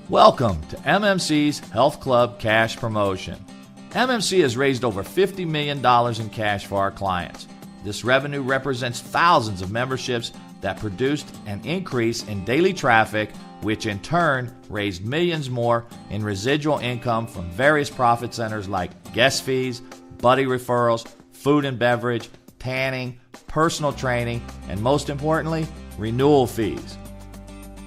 Welcome to MMC's Health Club Cash Promotion. MMC has raised over $50 million in cash for our clients. This revenue represents thousands of memberships that produced an increase in daily traffic, which in turn raised millions more in residual income from various profit centers like guest fees, buddy referrals, food and beverage, tanning, personal training, and most importantly, renewal fees.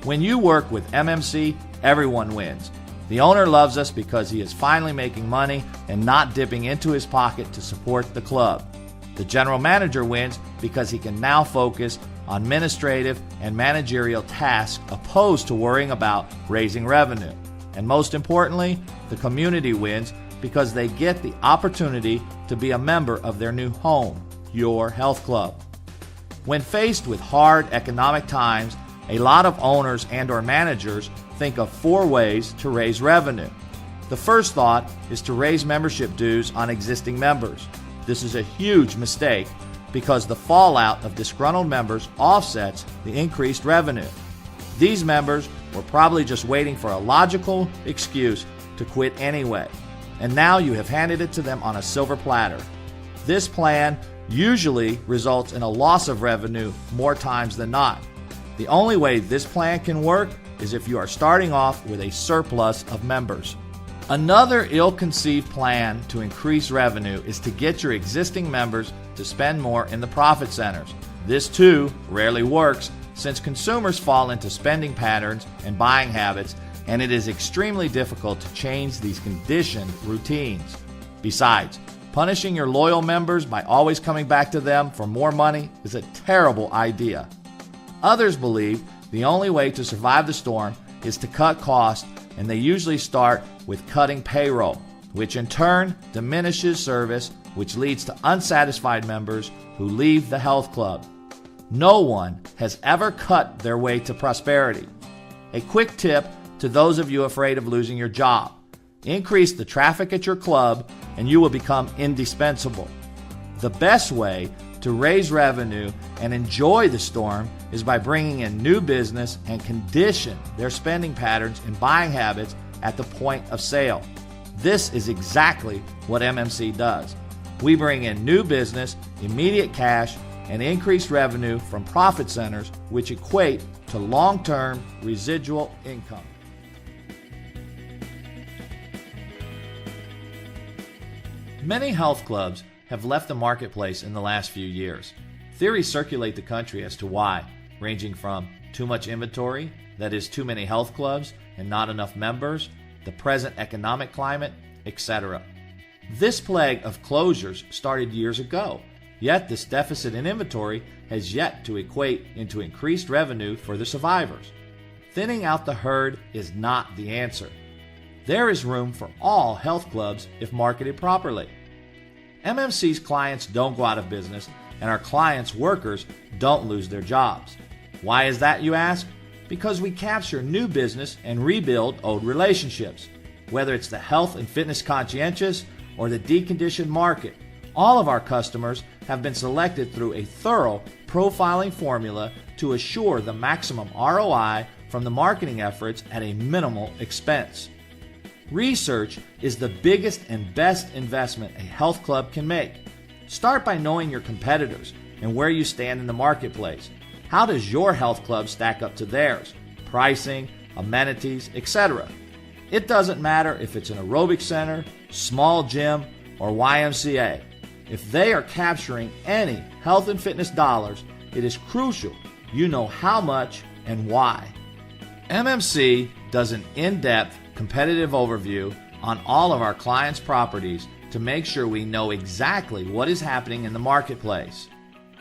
When you work with MMC, everyone wins. The owner loves us because he is finally making money and not dipping into his pocket to support the club. The general manager wins because he can now focus on administrative and managerial tasks opposed to worrying about raising revenue. And most importantly, the community wins because they get the opportunity to be a member of their new home, your health club. When faced with hard economic times, a lot of owners and/or managers think of 4 ways to raise revenue. The first thought is to raise membership dues on existing members. This is a huge mistake because the fallout of disgruntled members offsets the increased revenue. These members were probably just waiting for a logical excuse to quit anyway, and now you have handed it to them on a silver platter. This plan usually results in a loss of revenue more times than not. The only way this plan can work is if you are starting off with a surplus of members. Another ill-conceived plan to increase revenue is to get your existing members to spend more in the profit centers. This too rarely works since consumers fall into spending patterns and buying habits, and it is extremely difficult to change these conditioned routines. Besides, punishing your loyal members by always coming back to them for more money is a terrible idea. Others believe the only way to survive the storm is to cut costs, and they usually start with cutting payroll, which in turn diminishes service, which leads to unsatisfied members who leave the health club. No one has ever cut their way to prosperity. A quick tip to those of you afraid of losing your job: increase the traffic at your club and you will become indispensable. The best way to raise revenue and enjoy the storm is by bringing in new business and condition their spending patterns and buying habits at the point of sale. This is exactly what MMC does. We bring in new business, immediate cash, and increased revenue from profit centers, which equate to long-term residual income. Many health clubs have left the marketplace in the last few years. Theories circulate the country as to why, ranging from too much inventory, that is too many health clubs and not enough members, the present economic climate, etc. This plague of closures started years ago, yet this deficit in inventory has yet to equate into increased revenue for the survivors. Thinning out the herd is not the answer. There is room for all health clubs if marketed properly. MMC's clients don't go out of business, and our clients' workers don't lose their jobs. Why is that, you ask? Because we capture new business and rebuild old relationships. Whether it's the health and fitness conscientious or the deconditioned market, all of our customers have been selected through a thorough profiling formula to assure the maximum ROI from the marketing efforts at a minimal expense. Research is the biggest and best investment a health club can make. Start by knowing your competitors and where you stand in the marketplace. How does your health club stack up to theirs? Pricing, amenities, etc. It doesn't matter if it's an aerobic center, small gym, or YMCA. If they are capturing any health and fitness dollars, it is crucial you know how much and why. MMC does an in-depth competitive overview on all of our clients' properties to make sure we know exactly what is happening in the marketplace.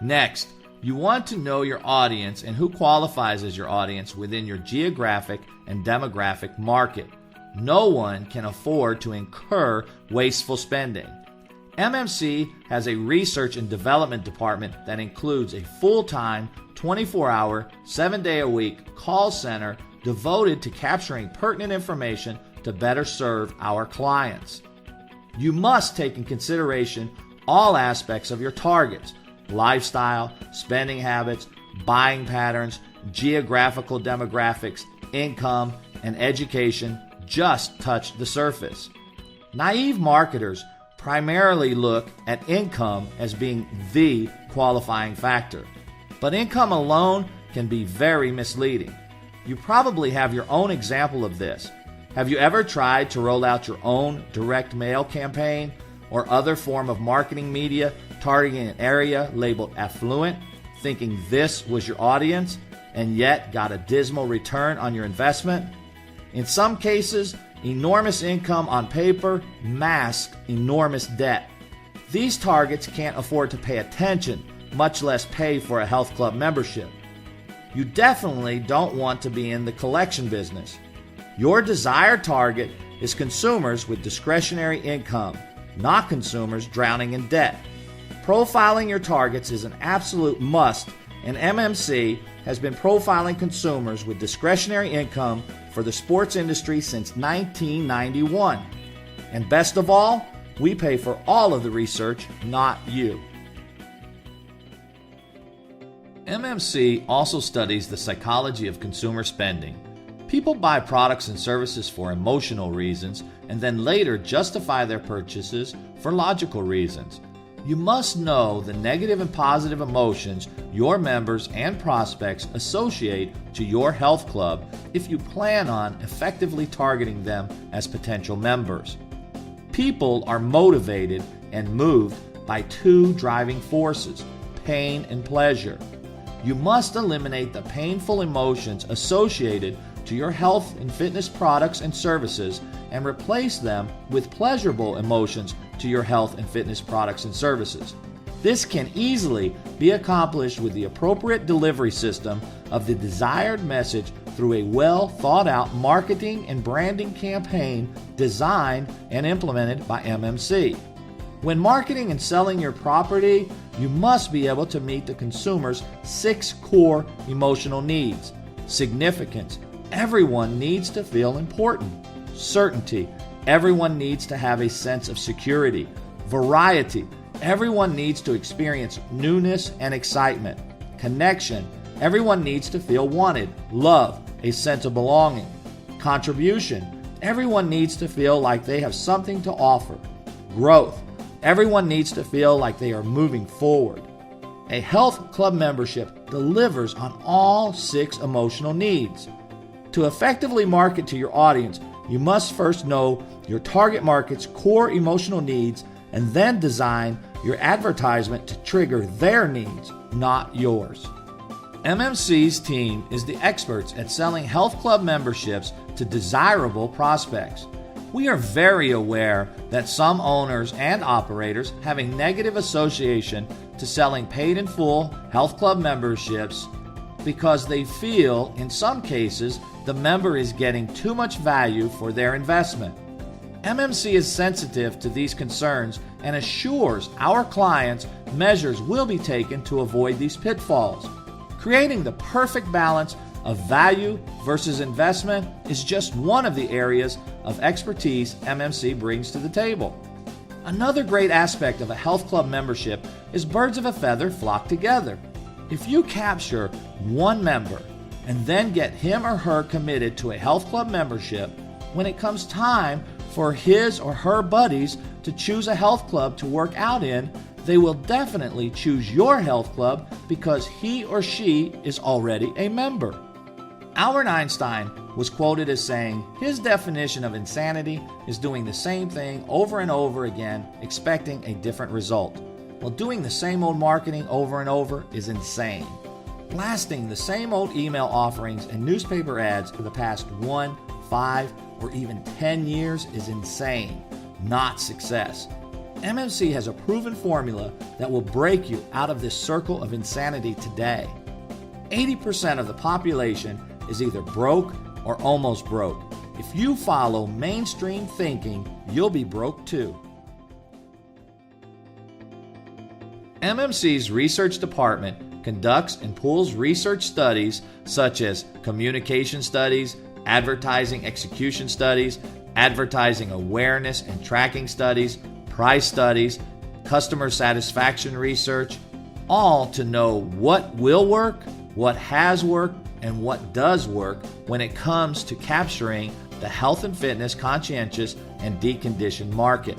Next, you want to know your audience and who qualifies as your audience within your geographic and demographic market. No one can afford to incur wasteful spending. MMC has a research and development department that includes a full-time, 24-hour, 7-day-a-week call center devoted to capturing pertinent information to better serve our clients. You must take in consideration all aspects of your targets: lifestyle, spending habits, buying patterns, geographical demographics, income, and education just touch the surface. Naive marketers primarily look at income as being the qualifying factor, but income alone can be very misleading. You probably have your own example of this. Have you ever tried to roll out your own direct mail campaign or other form of marketing media targeting an area labeled affluent, thinking this was your audience, and yet got a dismal return on your investment? In some cases, enormous income on paper masks enormous debt. These targets can't afford to pay attention, much less pay for a health club membership. You definitely don't want to be in the collection business. Your desired target is consumers with discretionary income, not consumers drowning in debt. Profiling your targets is an absolute must, and MMC has been profiling consumers with discretionary income for the sports industry since 1991. And best of all, we pay for all of the research, not you. MMC also studies the psychology of consumer spending. People buy products and services for emotional reasons and then later justify their purchases for logical reasons. You must know the negative and positive emotions your members and prospects associate to your health club if you plan on effectively targeting them as potential members. People are motivated and moved by two driving forces, pain and pleasure. You must eliminate the painful emotions associated to your health and fitness products and services and replace them with pleasurable emotions to your health and fitness products and services. This can easily be accomplished with the appropriate delivery system of the desired message through a well thought out marketing and branding campaign designed and implemented by MMC. When marketing and selling your property, you must be able to meet the consumer's 6 core emotional needs. Significance. Everyone needs to feel important. Certainty. Everyone needs to have a sense of security. Variety. Everyone needs to experience newness and excitement. Connection. Everyone needs to feel wanted. Love. A sense of belonging. Contribution. Everyone needs to feel like they have something to offer. Growth. Everyone needs to feel like they are moving forward. A health club membership delivers on all 6 emotional needs. To effectively market to your audience, you must first know your target market's core emotional needs and then design your advertisement to trigger their needs, not yours. MMC's team is the experts at selling health club memberships to desirable prospects. We are very aware that some owners and operators have a negative association to selling paid in full health club memberships because they feel, in some cases, the member is getting too much value for their investment. MMC is sensitive to these concerns and assures our clients measures will be taken to avoid these pitfalls. Creating the perfect balance of value versus investment is just one of the areas of expertise MMC brings to the table. Another great aspect of a health club membership is birds of a feather flock together. If you capture one member and then get him or her committed to a health club membership, when it comes time for his or her buddies to choose a health club to work out in, they will definitely choose your health club because he or she is already a member. Albert Einstein was quoted as saying, his definition of insanity is doing the same thing over and over again, expecting a different result. Well, doing the same old marketing over and over is insane. Blasting the same old email offerings and newspaper ads for the past 1, 5, or even 10 years is insane, not success. MMC has a proven formula that will break you out of this circle of insanity today. 80% of the population is either broke or almost broke. If you follow mainstream thinking, you'll be broke too. MMC's research department conducts and pools research studies such as communication studies, advertising execution studies, advertising awareness and tracking studies, price studies, customer satisfaction research, all to know what will work, what has worked, and what does work when it comes to capturing the health and fitness conscientious and deconditioned market.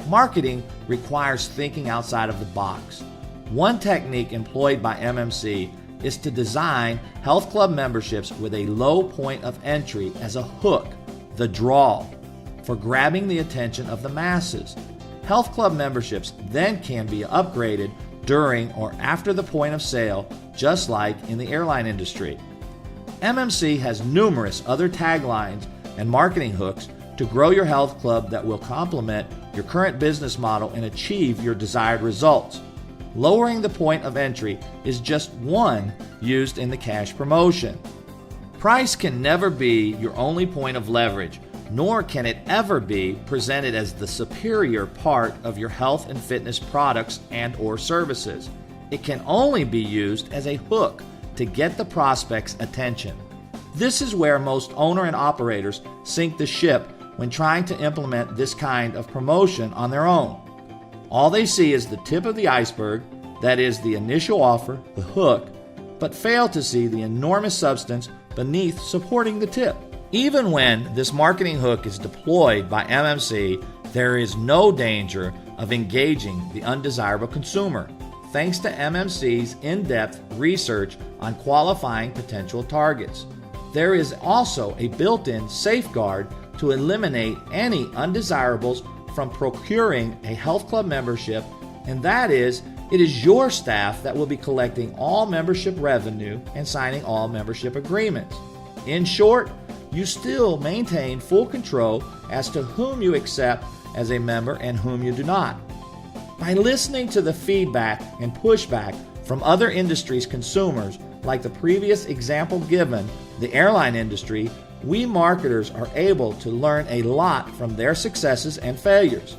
Marketing requires thinking outside of the box. One technique employed by MMC is to design health club memberships with a low point of entry as a hook, the draw, for grabbing the attention of the masses. Health club memberships then can be upgraded during or after the point of sale, just like in the airline industry. MMC has numerous other taglines and marketing hooks to grow your health club that will complement your current business model and achieve your desired results. Lowering the point of entry is just one used in the cash promotion. Price can never be your only point of leverage, nor can it ever be presented as the superior part of your health and fitness products and/or services. It can only be used as a hook to get the prospect's attention. This is where most owner and operators sink the ship when trying to implement this kind of promotion on their own. All they see is the tip of the iceberg, that is the initial offer, the hook, but fail to see the enormous substance beneath supporting the tip. Even when this marketing hook is deployed by MMC, there is no danger of engaging the undesirable consumer, thanks to MMC's in-depth research on qualifying potential targets. There is also a built-in safeguard to eliminate any undesirables from procuring a health club membership, and that is, it is your staff that will be collecting all membership revenue and signing all membership agreements. In short, you still maintain full control as to whom you accept as a member and whom you do not. By listening to the feedback and pushback from other industries' consumers, like the previous example given, the airline industry, we marketers are able to learn a lot from their successes and failures.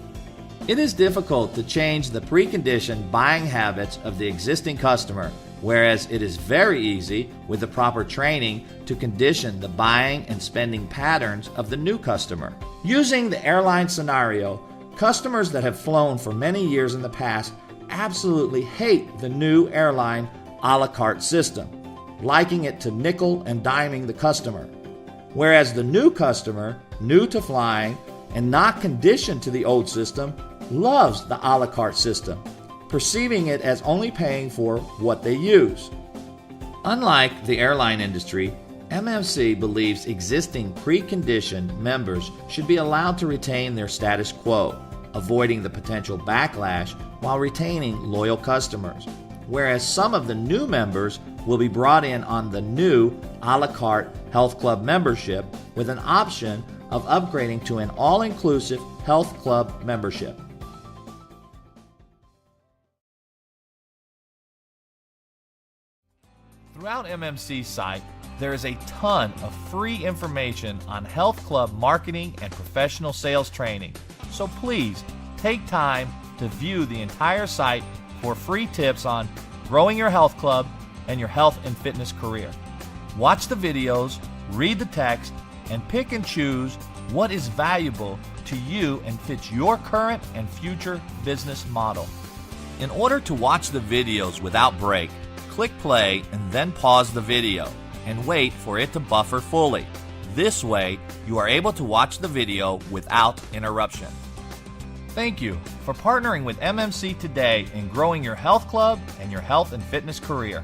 It is difficult to change the preconditioned buying habits of the existing customer, whereas it is very easy with the proper training to condition the buying and spending patterns of the new customer. Using the airline scenario, customers that have flown for many years in the past absolutely hate the new airline a la carte system, liking it to nickel and diming the customer. Whereas the new customer, new to flying and not conditioned to the old system, loves the a la carte system, perceiving it as only paying for what they use. Unlike the airline industry, MMC believes existing preconditioned members should be allowed to retain their status quo, avoiding the potential backlash while retaining loyal customers, whereas some of the new members will be brought in on the new a la carte health club membership with an option of upgrading to an all-inclusive health club membership. Throughout MMC's site, there is a ton of free information on health club marketing and professional sales training. So please take time to view the entire site for free tips on growing your health club and your health and fitness career. Watch the videos, read the text, and pick and choose what is valuable to you and fits your current and future business model. In order to watch the videos without break, click play and then pause the video and wait for it to buffer fully. This way, you are able to watch the video without interruption. Thank you for partnering with MMC today in growing your health club and your health and fitness career.